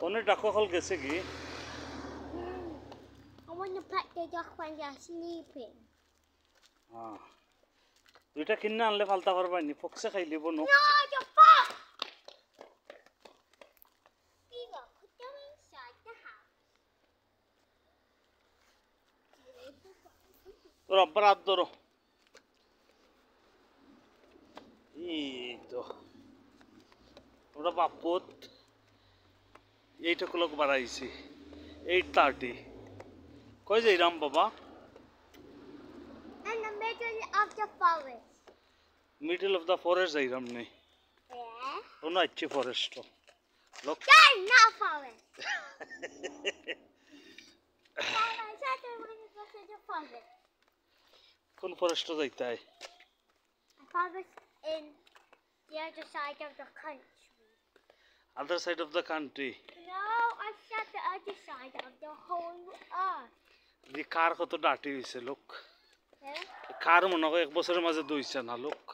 Only Dakokol gets a gay. I want to pet the duck when they're sleeping. Ah. You take in and level tower by Nipox. I live on. No, the fuck! Beaver, put them inside the house. Robbradoro. Ito. What about put 8 o'clock baraisi? 8:30. Koi jai ram baba? In the middle of the forest. Middle of the forest jai ram ne. Yeah? Oh no, अच्छी forest हो. Look. That's not forest. Forest, I don't want to go to the forest. कौन forest जाता है? A forest in the other side of the country. Other side of the country. No, I said the other side of the whole earth. The car को तो डाटी हुई से look. Yeah? Car मनो को एक बसर मजे दो इसे ना look.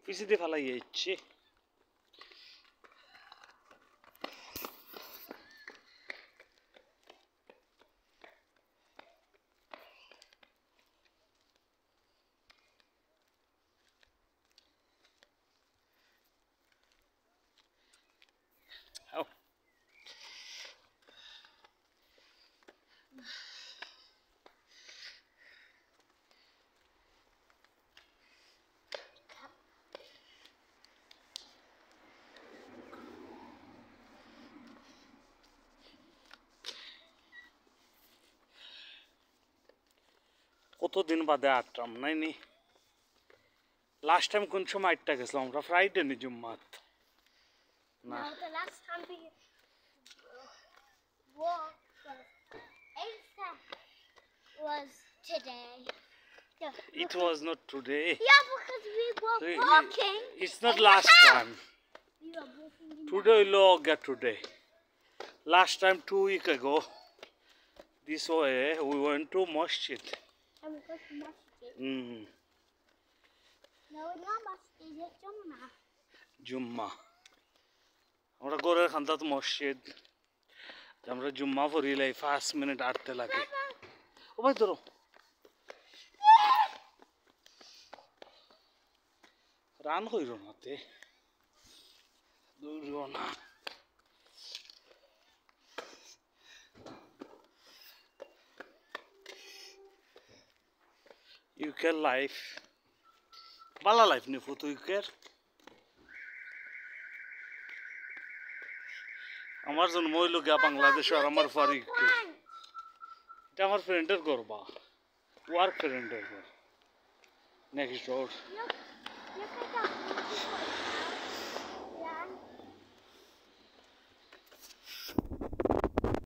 किसी दे फला ये अच्छे. Oh. কত দিন বাদে আটটাম নাই নি লাস্ট টাইম কোন সময় আটটা গেছিলাম আমরা ফ্রাইডে নি জুম্মাত No, the last time we walked was today. Yeah, it was not today yeah, because we were walking. it's not last time We were walking in today will get today last time 2 weeks ago this way we went to masjid and we got to masjid. No, it's not masjid, it's Jummah. জুম্মা আমরা গোরের খান্দাত মসজিদ আমরা জুম্মা পড়িলাই 5 minute আটতে লাগে ও ভাই ধরো run হইল নাতে দৌড়িও না ইউকের লাইফ বালা লাইফ নি ফুতু ইউকের আমার জন্ম হইল গিয়া বাংলাদেশ আর আমার ফারিক এটা আমার ফ্রেন্ডের ঘর বা ওয়ার্ক ফ্রেন্ডের ঘর next door Look at that.